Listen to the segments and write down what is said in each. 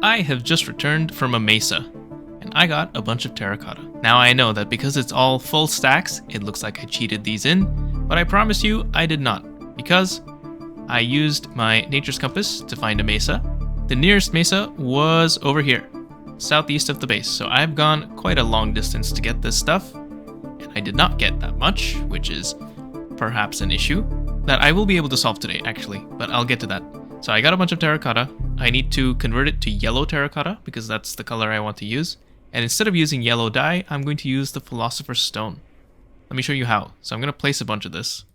I have just returned from a mesa, and I got a bunch of terracotta. Now I know that because it's all full stacks, it looks like I cheated these in, but I promise you I did not, because I used my nature's compass to find a mesa. The nearest mesa was over here, southeast of the base, so I've gone quite a long distance to get this stuff, and I did not get that much, which is perhaps an issue that I will be able to solve today, actually, but I'll get to that. So I got a bunch of terracotta. I need to convert it to yellow terracotta because that's the color I want to use. And instead of using yellow dye, I'm going to use the Philosopher's Stone. Let me show you how. So I'm going to place a bunch of this.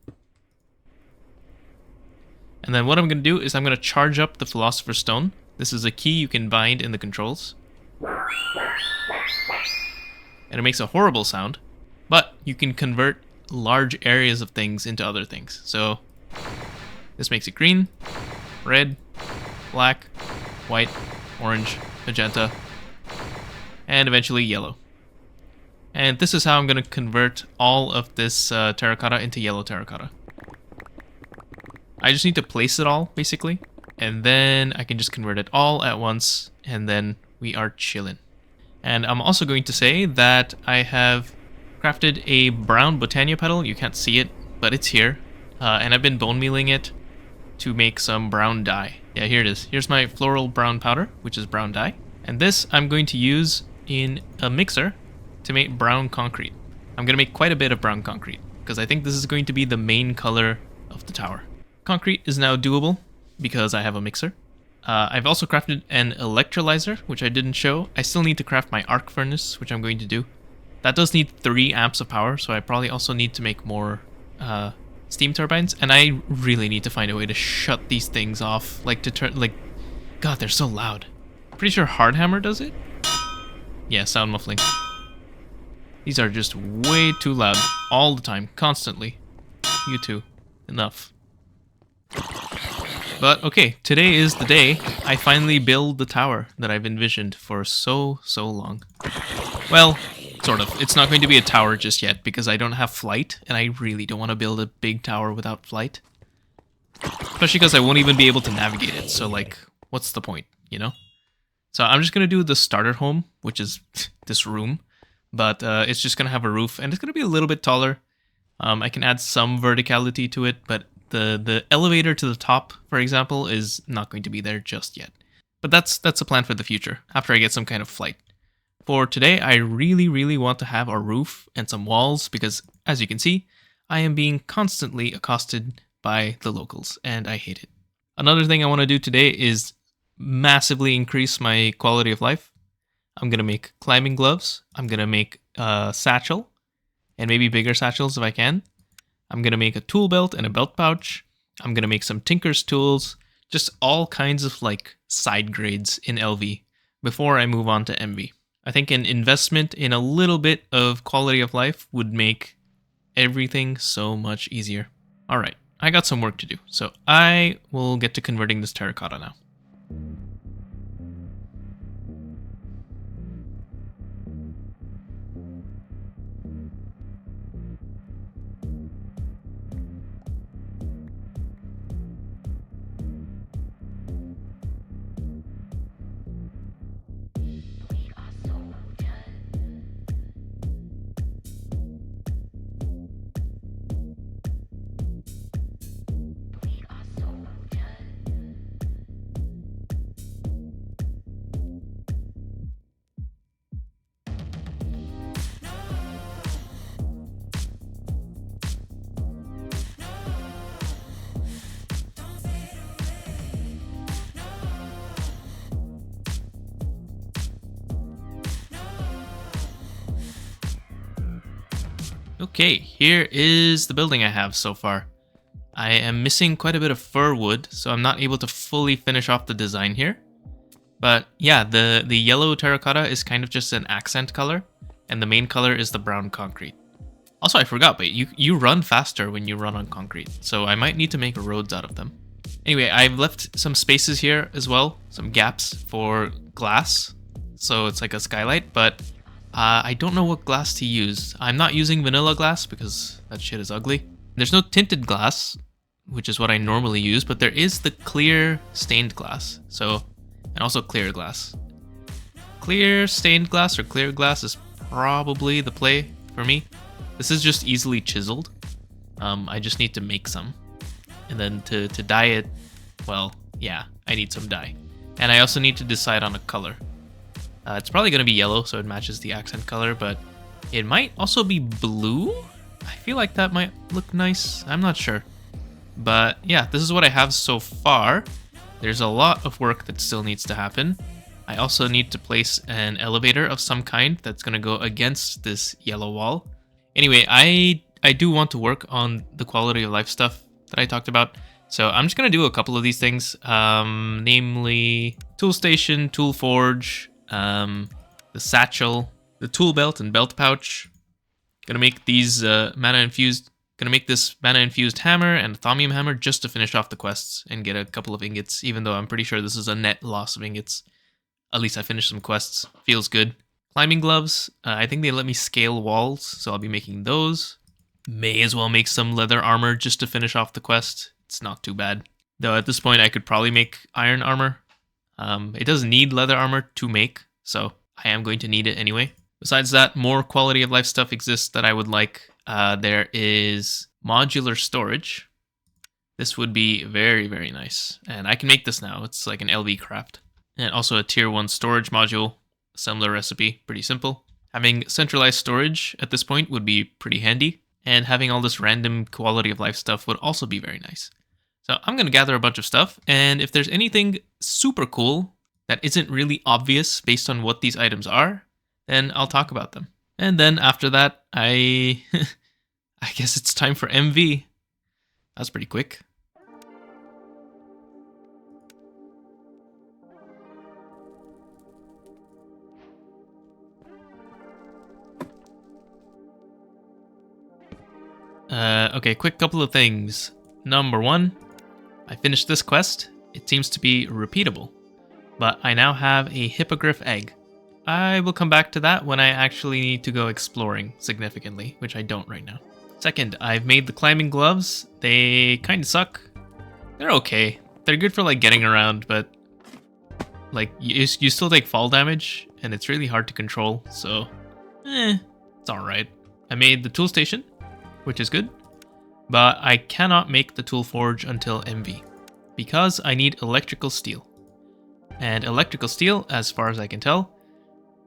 And then what I'm going to do is I'm going to charge up the Philosopher's Stone. This is a key you can bind in the controls. And it makes a horrible sound, but you can convert large areas of things into other things. So this makes it green, red, black, white, orange, magenta, and eventually yellow. And this is how I'm going to convert all of this terracotta into yellow terracotta. I just need to place it all, basically, and then I can just convert it all at once, and then we are chillin'. And I'm also going to say that I have crafted a brown botania petal. You can't see it, but it's here. And I've been bone mealing it to make some brown dye. Yeah, here it is. Here's my floral brown powder, which is brown dye. And this I'm going to use in a mixer to make brown concrete. I'm going to make quite a bit of brown concrete because I think this is going to be the main color of the tower. Concrete is now doable because I have a mixer. I've also crafted an electrolyzer, which I didn't show. I still need to craft my arc furnace, which I'm going to do. That does need 3 amps of power, so I probably also need to make more steam turbines. And I really need to find a way to shut these things off. Like, to turn, like, God, they're so loud. Pretty sure Hardhammer does it? Yeah, sound muffling. These are just way too loud. All the time, constantly. You too. Enough. But okay, today is the day I finally build the tower that I've envisioned for so long. Well, sort of. It's not going to be a tower just yet because I don't have flight, and I really don't want to build a big tower without flight. Especially because I won't even be able to navigate it, so like, what's the point, you know? So I'm just going to do the starter home, which is this room, but it's just going to have a roof, and it's going to be a little bit taller. I can add some verticality to it, but the elevator to the top, for example, is not going to be there just yet. But that's a plan for the future, after I get some kind of flight. For today, I really want to have a roof and some walls, because, as you can see, I am being constantly accosted by the locals, and I hate it. Another thing I want to do today is massively increase my quality of life. I'm going to make climbing gloves, I'm going to make a satchel, and maybe bigger satchels if I can. I'm going to make a tool belt and a belt pouch. I'm going to make some tinker's tools. Just all kinds of like side grades in LV before I move on to MV. I think an investment in a little bit of quality of life would make everything so much easier. All right, I got some work to do. So I will get to converting this terracotta now. Okay, here is the building I have so far. I am missing quite a bit of fir wood, so I'm not able to fully finish off the design here. But yeah, the yellow terracotta is kind of just an accent color, and the main color is the brown concrete. Also, I forgot, but you run faster when you run on concrete, so I might need to make roads out of them. Anyway, I've left some spaces here as well, some gaps for glass, so it's like a skylight, but I don't know what glass to use. I'm not using vanilla glass because that shit is ugly. There's no tinted glass, which is what I normally use, but there is the clear stained glass. So and also clear glass. Clear stained glass or clear glass is probably the play for me. This is just easily chiseled. I just need to make some. And then to dye it, well, yeah, I need some dye. And I also need to decide on a color. It's probably going to be yellow, so it matches the accent color, but it might also be blue? I feel like that might look nice. I'm not sure. But yeah, this is what I have so far. There's a lot of work that still needs to happen. I also need to place an elevator of some kind that's going to go against this yellow wall. Anyway, I do want to work on the quality of life stuff that I talked about. So I'm just going to do a couple of these things, namely tool station, tool forge, the satchel, the tool belt and belt pouch. Gonna make these mana infused. Gonna make this mana infused hammer and a thaumium hammer just to finish off the quests and get a couple of ingots. Even though I'm pretty sure this is a net loss of ingots. At least I finished some quests. Feels good. Climbing gloves. I think they let me scale walls, so I'll be making those. May as well make some leather armor just to finish off the quest. It's not too bad. Though at this point I could probably make iron armor. It doesn't need leather armor to make, so I am going to need it anyway. Besides that, more quality of life stuff exists that I would like. There is modular storage. This would be very, very nice. And I can make this now. It's like an LV craft. And also a tier 1 storage module. Similar recipe, pretty simple. Having centralized storage at this point would be pretty handy. And having all this random quality of life stuff would also be very nice. So I'm going to gather a bunch of stuff. And if there's anything super cool that isn't really obvious based on what these items are, then I'll talk about them. And then after that, I guess it's time for MV. That's pretty quick. Okay, quick couple of things. Number 1, I finished this quest. It seems to be repeatable, but I now have a hippogriff egg. I will come back to that when I actually need to go exploring significantly, which I don't right now. Second, I've made the climbing gloves. They kind of suck. They're okay. They're good for like getting around, but like you still take fall damage, and it's really hard to control, so it's alright. I made the tool station, which is good, but I cannot make the tool forge until MV, because I need electrical steel. And electrical steel, as far as I can tell,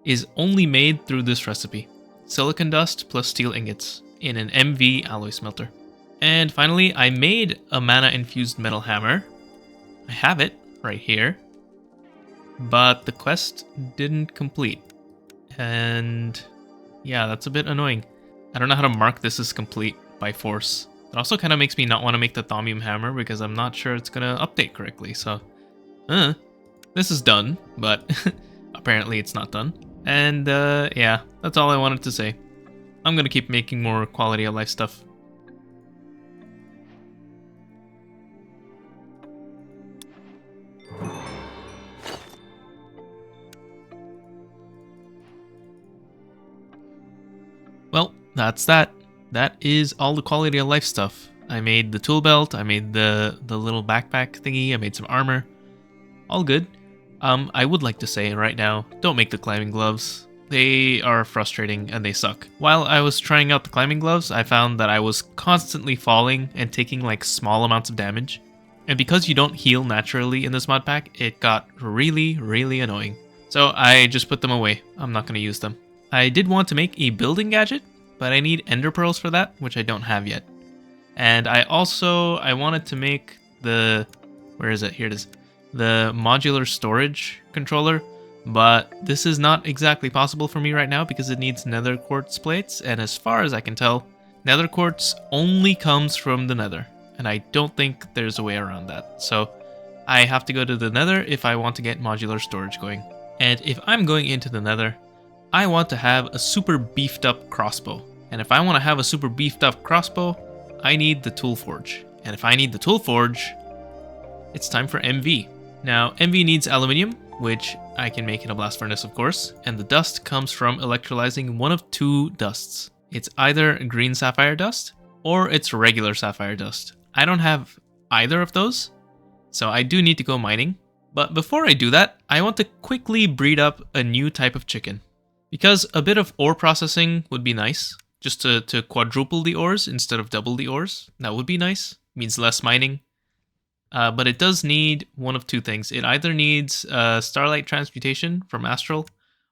is only made through this recipe. Silicon dust plus steel ingots in an MV alloy smelter. And finally, I made a mana-infused metal hammer. I have it right here, but the quest didn't complete. And yeah, that's a bit annoying. I don't know how to mark this as complete by force. It also kind of makes me not want to make the thaumium hammer because I'm not sure it's going to update correctly. So, this is done, but apparently it's not done. And yeah, that's all I wanted to say. I'm going to keep making more quality of life stuff. Well, that's that. That is all the quality of life stuff. I made the tool belt, I made the little backpack thingy, I made some armor. All good. I would like to say right now, don't make the climbing gloves. They are frustrating and they suck. While I was trying out the climbing gloves, I found that I was constantly falling and taking like small amounts of damage. And because you don't heal naturally in this mod pack, it got really, really annoying. So I just put them away. I'm not going to use them. I did want to make a building gadget, but I need ender pearls for that, which I don't have yet. And I wanted to make the, where is it? Here it is. The modular storage controller, but this is not exactly possible for me right now because it needs nether quartz plates, and as far as I can tell, nether quartz only comes from the nether, and I don't think there's a way around that. So I have to go to the nether if I want to get modular storage going. And if I'm going into the nether, I want to have a super beefed up crossbow. And if I want to have a super beefed up crossbow, I need the tool forge. And if I need the tool forge, it's time for MV. Now, MV needs aluminium, which I can make in a blast furnace, of course, and the dust comes from electrolyzing one of two dusts. It's either green sapphire dust, or it's regular sapphire dust. I don't have either of those, so I do need to go mining, But before I do that, I want to quickly breed up a new type of chicken. Because a bit of ore processing would be nice. Just to quadruple the ores instead of double the ores. That would be nice. Means less mining. But it does need one of two things. It either needs starlight transmutation from Astral,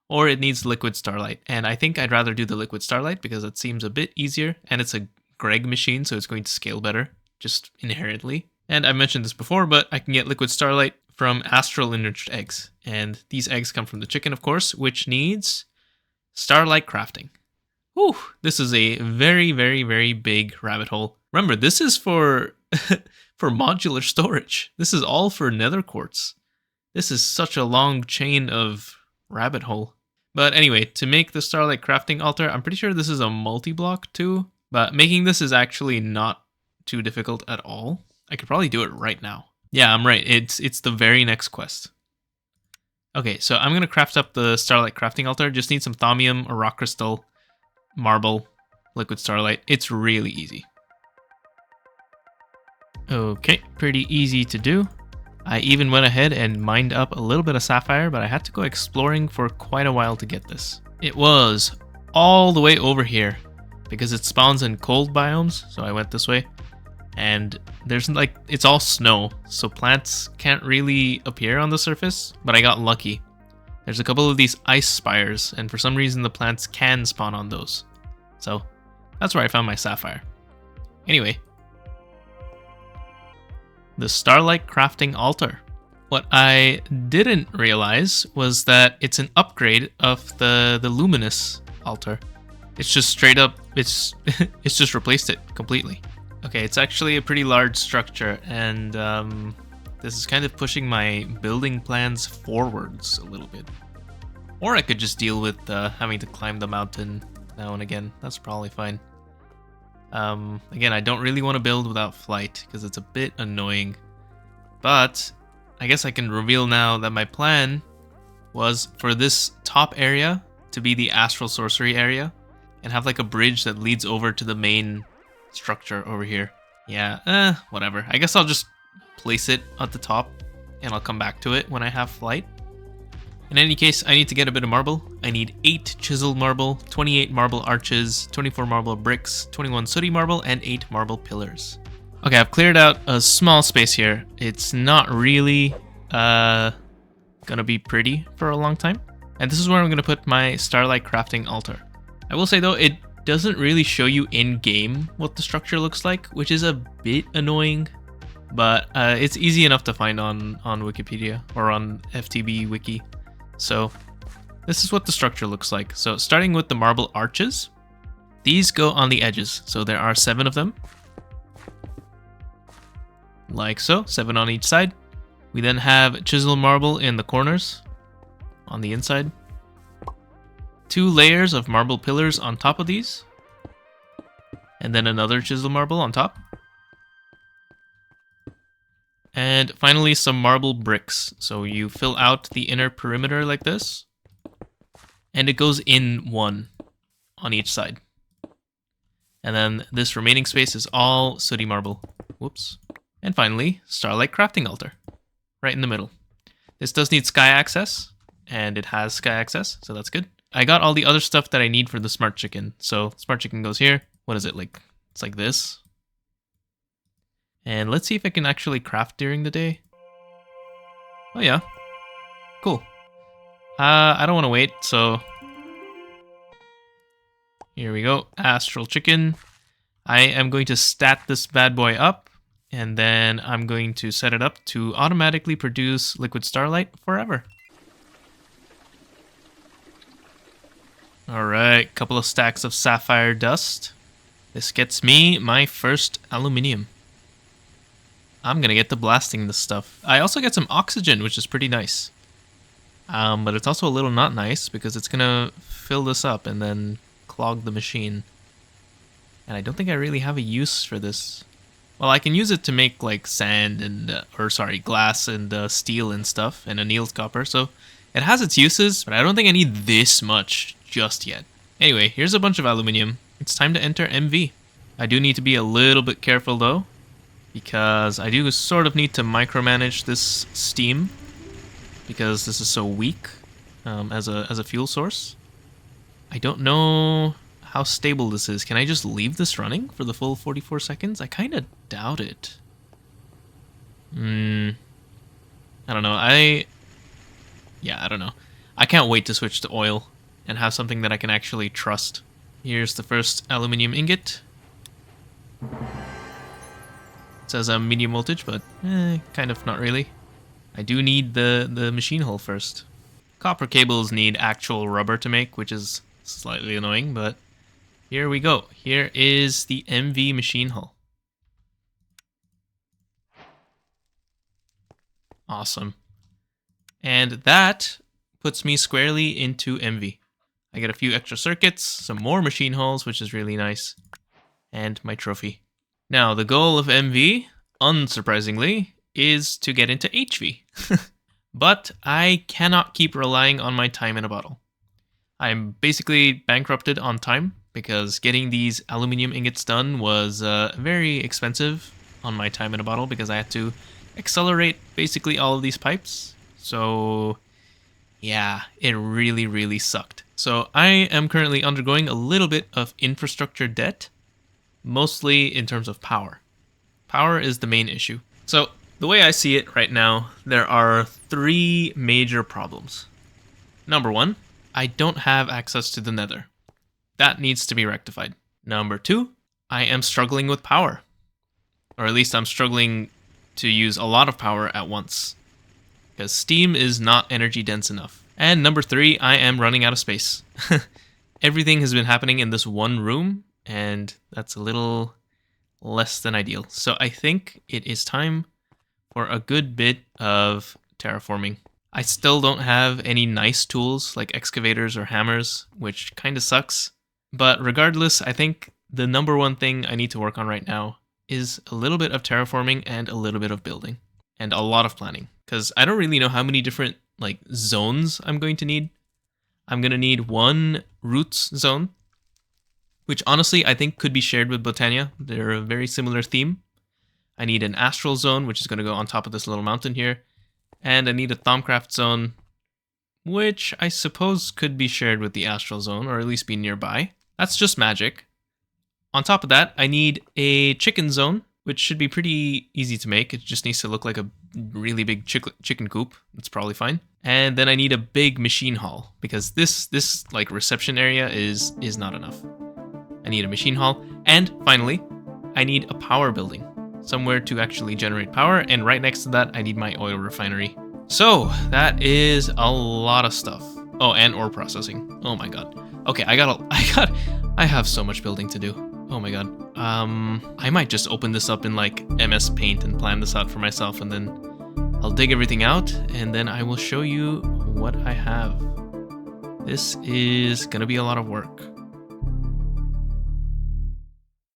or it needs liquid starlight. And I think I'd rather do the liquid starlight because it seems a bit easier, and it's a Greg machine, so it's going to scale better, just inherently. And I mentioned this before, but I can get liquid starlight from Astral enriched eggs. And these eggs come from the chicken, of course, which needs starlight crafting. Whew, this is a very, very, very big rabbit hole. Remember, this is for for modular storage. This is all for nether quartz. This is such a long chain of rabbit hole. But anyway, to make the starlight crafting altar, I'm pretty sure this is a multi-block too. But making this is actually not too difficult at all. I could probably do it right now. Yeah, I'm right. It's the very next quest. Okay, so I'm going to craft up the starlight crafting altar. Just need some thaumium, a rock crystal, marble, liquid starlight. It's really easy. Okay, pretty easy to do. I even went ahead and mined up a little bit of sapphire, but I had to go exploring for quite a while to get this. It was all the way over here because it spawns in cold biomes, so I went this way. And there's like, it's all snow, so plants can't really appear on the surface, but I got lucky. There's a couple of these ice spires, and for some reason the plants can spawn on those. So that's where I found my sapphire. Anyway, the starlight crafting altar. What I didn't realize was that it's an upgrade of the luminous altar. It's just straight up, it's just replaced it completely. Okay, it's actually a pretty large structure, and this is kind of pushing my building plans forwards a little bit. Or I could just deal with having to climb the mountain now and again. That's probably fine. Again, I don't really want to build without flight because it's a bit annoying. But I guess I can reveal now that my plan was for this top area to be the Astral sorcery area and have like a bridge that leads over to the main structure over here. Yeah, whatever. I guess I'll just place it at the top and I'll come back to it when I have flight. In any case, I need to get a bit of marble. I need 8 chiseled marble, 28 marble arches, 24 marble bricks, 21 sooty marble, and 8 marble pillars. Okay, I've cleared out a small space here. It's not really gonna be pretty for a long time. And this is where I'm gonna put my starlight crafting altar. I will say though, it doesn't really show you in-game what the structure looks like, which is a bit annoying. But it's easy enough to find on Wikipedia or on FTB wiki. So this is what the structure looks like. So starting with the marble arches, these go on the edges. So there are 7 of them. Like so, 7 on each side. We then have chisel marble in the corners on the inside. 2 layers of marble pillars on top of these. And then another chisel marble on top. And finally, some marble bricks. So you fill out the inner perimeter like this. And it goes in 1 on each side. And then this remaining space is all sooty marble. Whoops. And finally, starlight crafting altar. Right in the middle. This does need sky access. And it has sky access, so that's good. I got all the other stuff that I need for the smart chicken. So smart chicken goes here. What is it like? It's like this. And let's see if I can actually craft during the day. Oh yeah. Cool. I don't want to wait, so here we go. Astral chicken. I am going to stat this bad boy up, and then I'm going to set it up to automatically produce liquid starlight forever. Alright, couple of stacks of sapphire dust. This gets me my first aluminium. I'm gonna get to blasting this stuff. I also get some oxygen, which is pretty nice. But it's also a little not nice because it's gonna fill this up and then clog the machine. And I don't think I really have a use for this. Well, I can use it to make like sand and, glass and steel and stuff and annealed copper. So it has its uses, but I don't think I need this much just yet. Anyway, here's a bunch of aluminium. It's time to enter MV. I do need to be a little bit careful though, because I do sort of need to micromanage this steam. because this is so weak as a fuel source. I don't know how stable this is. Can I just leave this running for the full 44 seconds? I kind of doubt it. I don't know. I don't know. I can't wait to switch to oil and have something that I can actually trust. Here's the first aluminium ingot. It says medium voltage, but kind of not really. I do need the machine hull first. Copper cables need actual rubber to make, which is slightly annoying, but here we go. Here is the MV machine hull. Awesome. And that puts me squarely into MV. I get a few extra circuits, some more machine hulls, which is really nice, and my trophy. Now, the goal of MV, unsurprisingly, is to get into HV. But I cannot keep relying on my time in a bottle. I'm basically bankrupted on time because getting these aluminium ingots done was very expensive on my time in a bottle because I had to accelerate basically all of these pipes. So yeah, it really, really sucked. So I am currently undergoing a little bit of infrastructure debt, mostly in terms of power. Power is the main issue. So the way I see it right now, there are 3 major problems. Number 1, I don't have access to the nether. That needs to be rectified. Number 2, I am struggling with power. Or at least I'm struggling to use a lot of power at once, because steam is not energy dense enough. And number 3, I am running out of space. Everything has been happening in this one room, and that's a little less than ideal. So I think it is time for a good bit of terraforming. I still don't have any nice tools like excavators or hammers, which kind of sucks. But regardless, I think the number 1 thing I need to work on right now is a little bit of terraforming and a little bit of building and a lot of planning, because I don't really know how many different like zones I'm going to need. I'm going to need 1 roots zone, which honestly I think could be shared with Botania. They're a very similar theme. I need an Astral zone, which is going to go on top of this little mountain here. And I need a Thaumcraft zone, which I suppose could be shared with the Astral zone, or at least be nearby. That's just magic. On top of that, I need a chicken zone, which should be pretty easy to make. It just needs to look like a really big chicken coop. That's probably fine. And then I need a big machine hall, because this like reception area is not enough. I need a machine hall. And finally, I need a power building, somewhere to actually generate power, and right next to that I need my oil refinery. So that is a lot of stuff. Oh, and ore processing. Oh my god. Okay, I have so much building to do. Oh my god. I might just open this up in like MS Paint and plan this out for myself, and then I'll dig everything out, and then I will show you what I have. This is gonna be a lot of work.